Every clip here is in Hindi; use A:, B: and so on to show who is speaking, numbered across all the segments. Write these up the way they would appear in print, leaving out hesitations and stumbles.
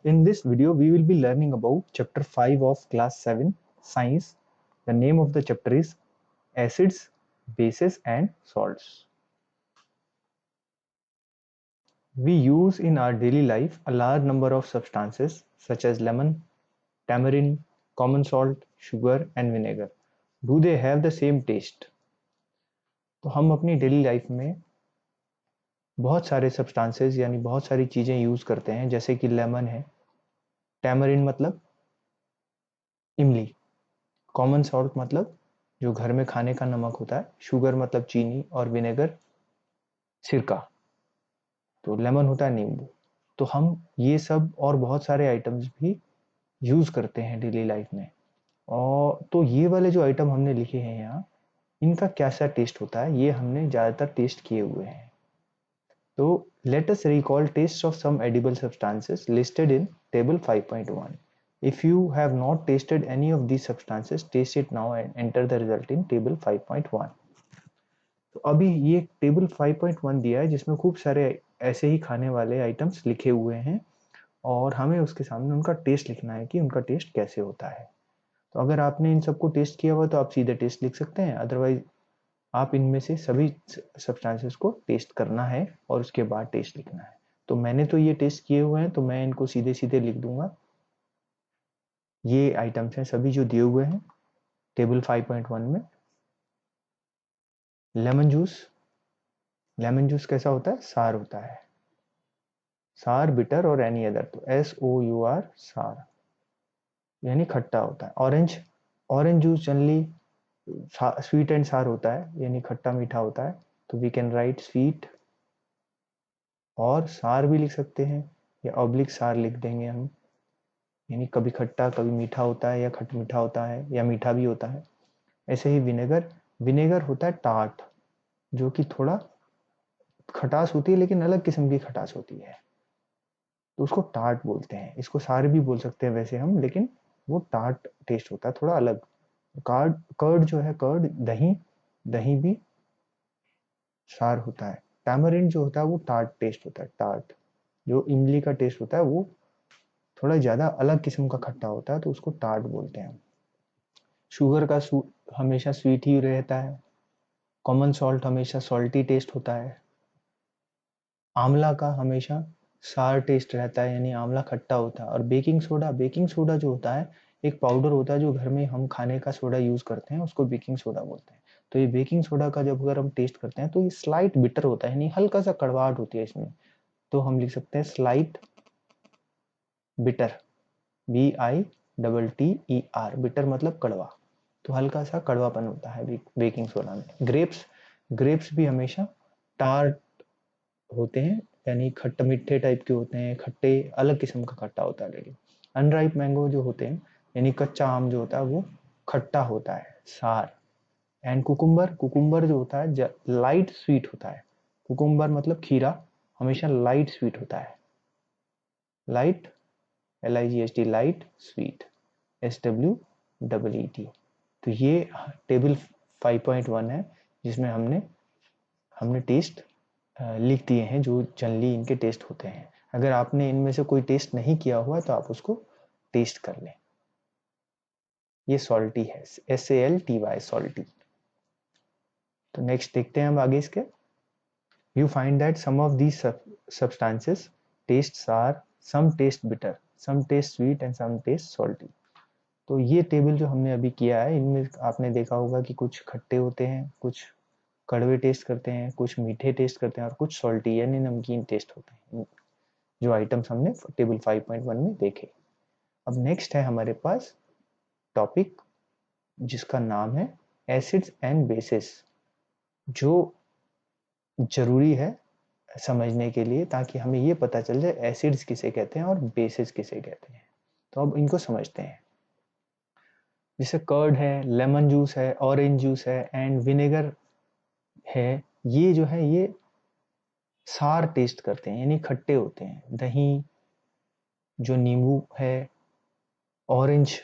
A: In this video, we will be learning about chapter 5 of class 7 science. The name of the chapter is acids, bases and salts. We use in our daily life a large number of substances such as lemon, tamarind, common salt, sugar and vinegar. Do they have the same taste? तो हम अपनी डेली लाइफ में बहुत सारे सब्सटेंसेस यानी बहुत सारी चीज़ें यूज़ करते हैं, जैसे कि लेमन है, टैमरिन मतलब इमली, कॉमन सॉल्ट मतलब जो घर में खाने का नमक होता है, शुगर मतलब चीनी और विनेगर सिरका, तो लेमन होता है नींबू। तो हम ये सब और बहुत सारे आइटम्स भी यूज़ करते हैं डेली लाइफ में। और तो ये वाले जो आइटम हमने लिखे हैं यहाँ, इनका कैसा टेस्ट होता है ये हमने ज़्यादातर टेस्ट किए हुए हैं। तो let us recall tastes of some edible substances listed in table 5.1. If you have not tasted any of these substances, taste it now and enter the result in table 5.1. तो अभी ये टेबल 5.1 दिया है जिसमें खूब सारे ऐसे ही खाने वाले आइटम्स लिखे हुए हैं और हमें उसके सामने उनका टेस्ट लिखना है कि उनका टेस्ट कैसे होता है। तो अगर आपने इन सबको टेस्ट किया हुआ तो आप सीधे टेस्ट लिख सकते हैं, अदरवाइज आप इनमें से सभी सब्सटेंसेस को टेस्ट करना है और उसके बाद टेस्ट लिखना है। तो मैंने तो ये टेस्ट किए हुए हैं तो मैं इनको सीधे सीधे लिख दूंगा। ये आइटम्स हैं सभी जो दिए हुए हैं टेबल 5.1 में। लेमन जूस, लेमन जूस कैसा होता है? सार होता है, सार, बिटर और एनी अदर, तो SOUR, सार यानी खट्टा होता है। Orange, orange juice generally sweet and सार होता है यानी खट्टा मीठा होता है, तो वी कैन राइट स्वीट और सार भी लिख सकते हैं या ऑब्लिक सार लिख देंगे हम, यानी कभी खट्टा कभी मीठा होता है या खट मीठा होता है या मीठा भी होता है। ऐसे ही विनेगर, विनेगर होता है टार्ट, जो कि थोड़ा खटास होती है लेकिन अलग किस्म की खटास होती है, तो उसको टार्ट बोलते हैं। इसको सार भी बोल सकते हैं वैसे हम, लेकिन वो टार्ट टेस्ट होता है थोड़ा अलग। कर्ड, कर्ड जो है, कर्ड दही, दही भी सार होता है। टैमरिंड जो होता है वो टार्ट टेस्ट होता है, टार्ट। जो इमली का टेस्ट होता है वो थोड़ा ज़्यादा अलग किस्म का खट्टा होता है, तो उसको टार्ट बोलते हैं। शुगर का हमेशा स्वीट ही रहता है। कॉमन सॉल्ट हमेशा सॉल्टी टेस्ट होता है। आंवला का हमेशा सार टेस्ट रहता है यानी आंवला खट्टा होता है। और बेकिंग सोडा, बेकिंग सोडा जो होता है एक पाउडर होता है जो घर में हम खाने का सोडा यूज करते हैं, उसको बेकिंग सोडा बोलते हैं। तो ये बेकिंग सोडा का जब अगर हम टेस्ट करते हैं तो ये स्लाइट बिटर होता है यानी हल्का सा कड़वाहट होती है इसमें, तो हम लिख सकते हैं स्लाइट बिटर, BITTER, बिटर मतलब कड़वा, तो हल्का सा कड़वापन होता है बेकिंग सोडा में। ग्रेप्स, ग्रेप्स भी हमेशा टार्ट होते हैं यानी खट्टे मीठे टाइप के होते हैं, खट्टे अलग किस्म का खट्टा होता है। लेकिन अनराइप मैंगो जो होते हैं यानी कच्चा आम जो होता है वो खट्टा होता है, सार। एंड कुकुम्बर, कुकुम्बर जो होता है लाइट स्वीट होता है। कुकुम्बर मतलब खीरा हमेशा लाइट स्वीट होता है, light, LIGHT, light sweet, SWEET। तो ये टेबल 5.1 है जिसमें हमने हमने टेस्ट लिख दिए हैं जो जनरली इनके टेस्ट होते हैं। अगर आपने इनमें से कोई टेस्ट नहीं किया हुआ तो आप उसको टेस्ट कर लें। ये सॉल्टी है, SALTY, सॉल्टी। तो नेक्स्ट देखते हैं हम आगे इसके। You find that some of these substances tastes are, some taste bitter, some taste sweet and some taste salty. तो ये टेबल जो हमने अभी किया है इनमें आपने देखा होगा कि कुछ खट्टे होते हैं, कुछ कड़वे टेस्ट करते हैं, कुछ मीठे टेस्ट करते हैं और कुछ सॉल्टी यानी नमकीन टेस्ट होते हैं, जो आइटम्स हमने टेबल 5.1 में देखे। अब नेक्स्ट है हमारे पास टॉपिक जिसका नाम है एसिड्स एंड बेसिस, जो जरूरी है समझने के लिए ताकि हमें ये पता चल जाए एसिड्स किसे कहते हैं और बेसिस किसे कहते हैं। तो अब इनको समझते हैं। जैसे कर्ड है, लेमन जूस है, ऑरेंज जूस है एंड विनेगर है, ये जो है ये सार टेस्ट करते हैं यानी खट्टे होते हैं। दही, जो नींबू है, ऑरेंज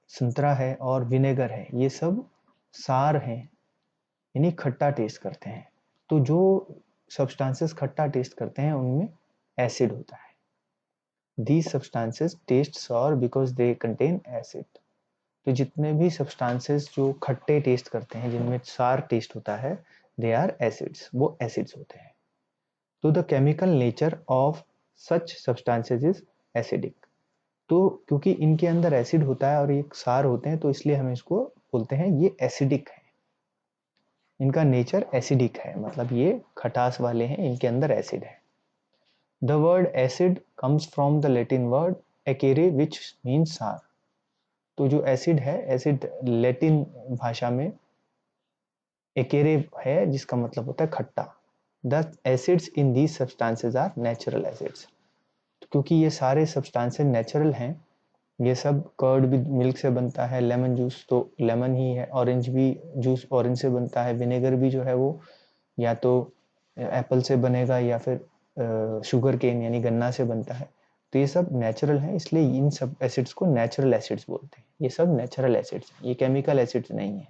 A: संतरा है और विनेगर है, ये सब सार हैं यानी खट्टा टेस्ट करते हैं। तो जो सब्सटेंसेस खट्टा टेस्ट करते हैं उनमें एसिड होता है। These substances taste sour because they contain acid. तो जितने भी substances जो खट्टे टेस्ट करते हैं, जिनमें सार टेस्ट होता है, they are acids, वो acids होते हैं. तो the chemical nature of such substances is acidic. तो क्योंकि इनके अंदर एसिड होता है और ये सार होते हैं, तो इसलिए हम इसको बोलते हैं ये एसिडिक है. इनका नेचर एसिडिक है, मतलब ये खटास वाले हैं, इनके अंदर एसिड है. The word acid comes from the Latin word acere, which means sour. तो जो एसिड है, एसिड लैटिन भाषा में एकेरे है, जिसका मतलब होता है खट्टा. The acids in these substances are natural acids. क्योंकि ये सारे सब्सटेंसेस नेचुरल हैं, ये सब कर्ड भी मिल्क से बनता है, लेमन जूस तो लेमन ही है, ऑरेंज भी जूस ऑरेंज से बनता है, विनेगर भी जो है वो या तो एप्पल से बनेगा या फिर शुगर केन यानी गन्ना से बनता है. तो ये सब नेचुरल है, इसलिए इन सब एसिड्स को नेचुरल एसिड्स बोलते हैं. ये सब नेचुरल एसिड्स हैं, ये केमिकल एसिड्स नहीं है.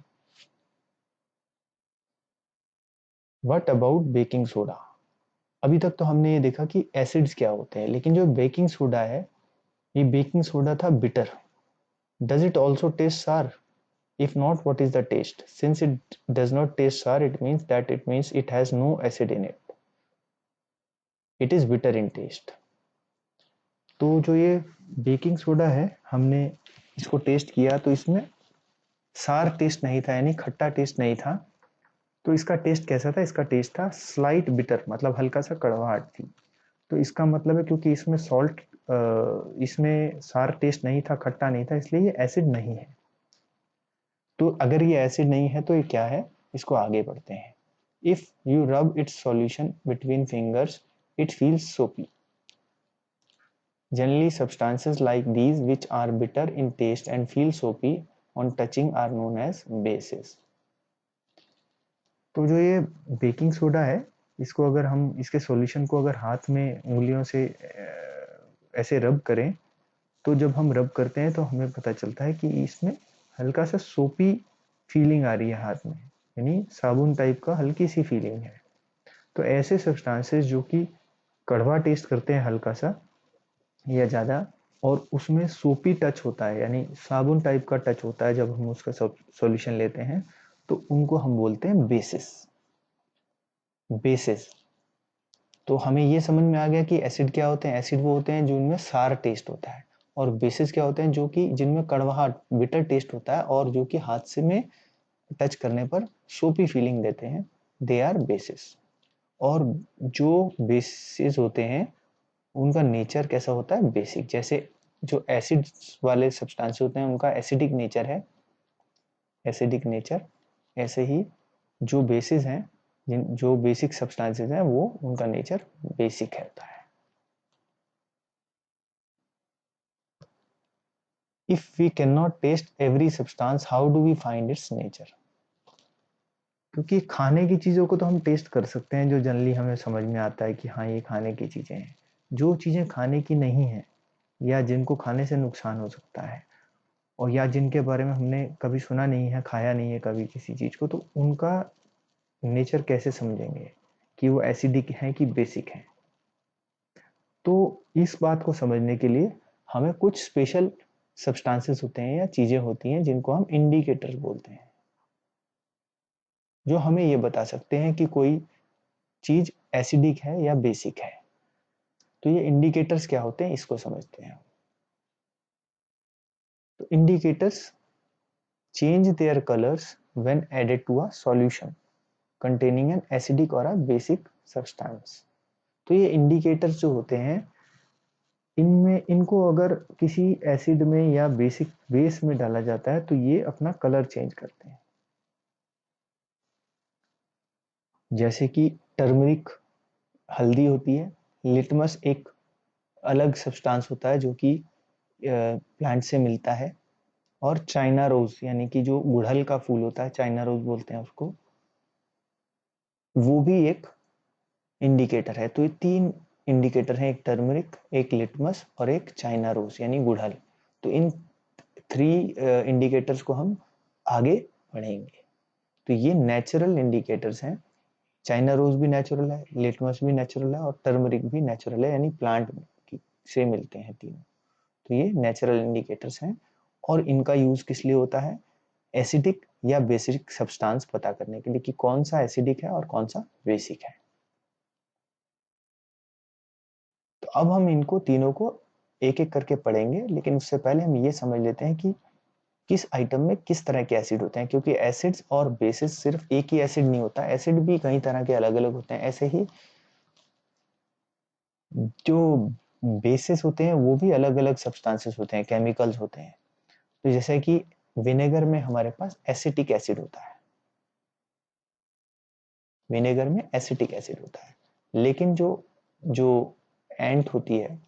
A: What about baking soda? अभी तक तो हमने ये देखा कि एसिड्स क्या होते हैं, लेकिन जो बेकिंग सोडा है, ये बेकिंग सोडा था bitter. Does it also taste sour? If not, what is the taste? Since it does not taste sour, it means it has no acid in it. It is bitter in taste. तो जो ये बेकिंग सोडा है, हमने इसको टेस्ट किया तो इसमें सार टेस्ट नहीं था, यानी खट्टा टेस्ट नहीं था. तो इसका टेस्ट कैसा था? इसका टेस्ट था स्लाइट बिटर, मतलब हल्का सा कड़वाहट थी. तो इसका मतलब है क्योंकि इसमें सॉल्ट, इसमें सार टेस्ट नहीं था, खट्टा नहीं था, इसलिए ये एसिड नहीं है. तो अगर ये एसिड नहीं है तो ये क्या है, इसको आगे बढ़ते हैं. If you rub its solution between fingers, it feels soapy. Generally, substances like these, which are bitter in taste and feel soapy on touching, are known as bases. तो जो ये बेकिंग सोडा है, इसको अगर हम इसके सॉल्यूशन को अगर हाथ में उंगलियों से ऐसे रब करें, तो जब हम रब करते हैं तो हमें पता चलता है कि इसमें हल्का सा सोपी फीलिंग आ रही है हाथ में, यानी साबुन टाइप का हल्की सी फीलिंग है. तो ऐसे सब्सटेंसेस जो कि कड़वा टेस्ट करते हैं हल्का सा या ज़्यादा, और उसमें सोपी टच होता है, यानी साबुन टाइप का टच होता है जब हम उसका सॉल्यूशन लेते हैं, तो उनको हम बोलते हैं बेसिस. बेसिस. तो हमें ये समझ में आ गया कि एसिड क्या होते हैं. एसिड वो होते हैं जिनमें सार टेस्ट होता है, और बेसिस क्या होते हैं जो कि जिनमें कड़वाहट बिटर टेस्ट होता है और जो कि हाथ से में टच करने पर सोपी फीलिंग देते हैं. They are bases. और जो बेसिस होते हैं उनका नेचर कैसा होता है? बेसिक. जैसे जो एसिड वाले सब्सटेंस होते हैं उनका एसिडिक नेचर है, एसिडिक नेचर, ऐसे ही जो बेसिस हैं, जिन जो बेसिक सब्सटेंसेस हैं, वो उनका नेचर बेसिक होता है. If we cannot taste every substance, how do we find its nature? क्योंकि खाने की चीज़ों को तो हम टेस्ट कर सकते हैं, जो जनरली हमें समझ में आता है कि हाँ ये खाने की चीज़ें हैं. जो चीज़ें खाने की नहीं हैं या जिनको खाने से नुकसान हो सकता है, और या जिनके बारे में हमने कभी सुना नहीं है, खाया नहीं है कभी किसी चीज़ को, तो उनका नेचर कैसे समझेंगे कि वो एसिडिक हैं कि बेसिक हैं? तो इस बात को समझने के लिए हमें कुछ स्पेशल सब्सटेंसेस होते हैं या चीज़ें होती हैं जिनको हम इंडिकेटर्स बोलते हैं, जो हमें ये बता सकते हैं कि कोई चीज़ एसिडिक है या बेसिक है. तो ये इंडिकेटर्स क्या होते हैं, इसको समझते हैं. तो indicators change their colors when added to a solution containing an acidic or a basic substance. तो ये इंडिकेटर्स जो होते हैं, इनमें इनको अगर किसी एसिड में या बेसिक बेस में डाला जाता है तो ये अपना कलर चेंज करते हैं. जैसे कि टर्मरिक हल्दी होती है, लिटमस एक अलग सब्सटेंस होता है जो कि प्लांट से मिलता है, और चाइना रोज यानी कि जो गुड़हल का फूल होता है, चाइना रोज बोलते हैं उसको, वो भी एक इंडिकेटर है. तो ये 3 इंडिकेटर हैं, एक टर्मरिक, एक लिटमस और एक चाइना रोज यानी गुड़हल. तो इन 3 इंडिकेटर्स को हम आगे पढ़ेंगे. तो ये नेचुरल इंडिकेटर्स हैं. चाइना रोज भी नेचुरल है, लिटमस भी नेचुरल है और टर्मरिक भी नेचुरल है, यानी प्लांट की. से मिलते हैं तीनों। तो ये नेचुरल इंडिकेटर्स हैं और इनका यूज किस लिए होता है, एसिडिक या बेसिक सब्सटेंस पता करने के लिए कि कौन सा एसिडिक है और कौन सा बेसिक है। तो अब हम इनको तीनों को एक एक करके पढ़ेंगे, लेकिन उससे पहले हम ये समझ लेते हैं कि किस आइटम में किस तरह के एसिड होते हैं, क्योंकि एसिड्स और बेसिस सिर्फ एक ही एसिड नहीं होता, एसिड भी कई तरह के अलग अलग होते हैं। ऐसे ही जो बेसिस होते हैं वो भी अलग अलग सब्सटेंसेस होते हैं, केमिकल्स होते हैं। तो जैसे कि विनेगर में हमारे पास एसिटिक एसिड होता है, विनेगर में एसिटिक एसिड होता है। लेकिन जो जो एंट होती है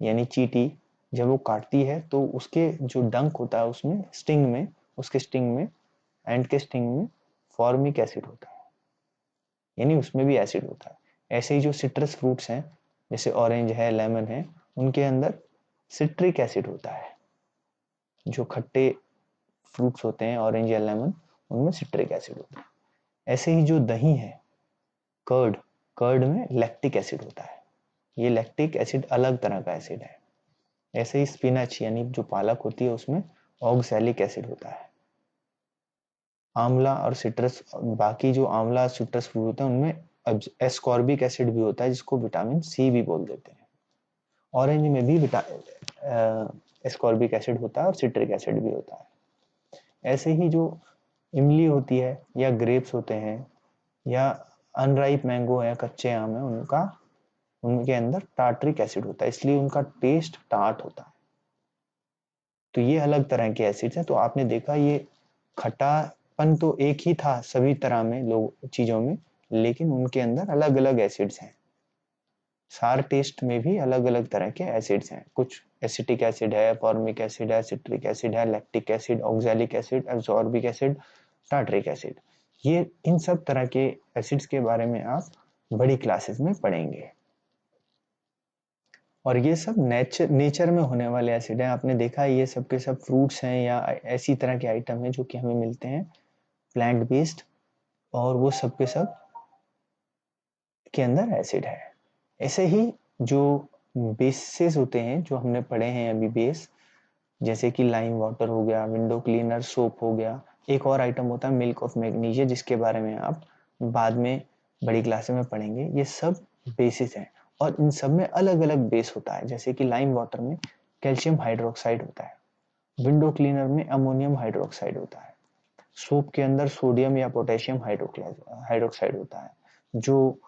A: यानी चींटी, जब वो काटती है तो उसके जो डंक होता है उसमें स्टिंग में, उसके स्टिंग में, एंट के स्टिंग में फॉर्मिक एसिड होता है, यानी उसमें भी एसिड होता है। ऐसे ही जो सिट्रस फ्रूट्स हैं जैसे ऑरेंज है, लेमन है, उनके अंदर सिट्रिक एसिड होता है। जो खट्टे फ्रूट्स होते हैं ऑरेंज या लेमन, उनमें सिट्रिक एसिड होता है। ऐसे ही जो दही है, कर्ड, कर्ड में लैक्टिक एसिड होता है। ये लैक्टिक एसिड अलग तरह का एसिड है। ऐसे ही स्पिनच यानी जो पालक होती है उसमें ऑक्सैलिक एसिड होता है। आंवला और सिट्रस, बाकी जो आंवला सिट्रस फ्रूट होते हैं उनमें एस्कॉर्बिक एसिड भी होता है, जिसको विटामिन सी भी बोल देते हैं। ऑरेंज में भी एस्कॉर्बिक एसिड होता है और सिट्रिक एसिड भी होता है। ऐसे ही जो इमली होती है या ग्रेप्स होते हैं या अनराइप मैंगो है, कच्चे आम है, उनके अंदर टार्ट्रिक एसिड होता है, इसलिए उनका टेस्ट टार्ट होता है। तो ये अलग तरह के एसिड्स हैं। तो आपने देखा ये खट्टापन तो एक ही था सभी तरह में लोग चीजों में, लेकिन उनके अंदर अलग अलग एसिड्स हैं। सार टेस्ट में भी अलग अलग तरह के एसिड्स हैं। कुछ एसिटिक एसिड है, फॉर्मिक एसिड है, सिट्रिक एसिड है, lactic acid, oxalic acid, ascorbic acid, tartaric acid. ये इन सब तरह के एसिड्स के बारे में आप बड़ी क्लासेस में पढ़ेंगे। और ये सब नेचर में होने वाले एसिड हैं। आपने देखा है ये सब के सब फ्रूट्स हैं या ऐसी तरह के आइटम हैं जो कि हमें मिलते हैं प्लांट बेस्ड, और वो सब के सब के अंदर एसिड है। ऐसे ही जो बेसेस होते हैं जो हमने पढ़े हैं अभी बेस, जैसे कि लाइम वाटर हो गया, विंडो क्लीनर, सोप हो गया। एक और आइटम होता है मिल्क ऑफ मैग्नीशिया, जिसके बारे में आप बाद में बड़ी क्लासे में पढ़ेंगे। ये सब बेसिस हैं और इन सब में अलग अलग बेस होता है। जैसे कि लाइम वाटर में कैल्शियम हाइड्रोक्साइड होता है, विंडो क्लीनर में अमोनियम हाइड्रोक्साइड होता है, सोप के अंदर सोडियम या पोटेशियम हाइड्रोक्साइड होता है, जो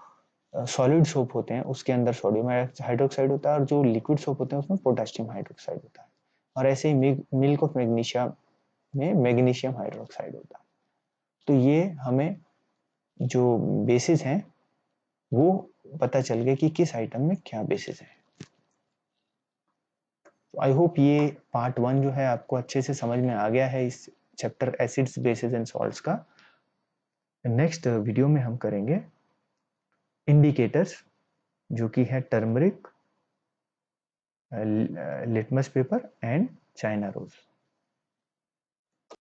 A: सॉलिड सोप होते हैं उसके अंदर सोडियम हाइड्रोक्साइड होता है, और जो लिक्विड सोप होते हैं उसमें पोटेशियम हाइड्रोक्साइड होता है। और ऐसे ही मिल्क ऑफ मैग्नीशिया में मैग्नीशियम हाइड्रोक्साइड होता है। तो ये हमें जो बेसिस हैं वो पता चल गया कि किस आइटम में क्या बेसिस है। आई होप ये पार्ट 1 जो है आपको अच्छे से समझ में आ गया है इस chapter acids, bases and salts का। नेक्स्ट वीडियो में हम करेंगे इंडिकेटर्स, जो कि है turmeric, litmus paper and China rose.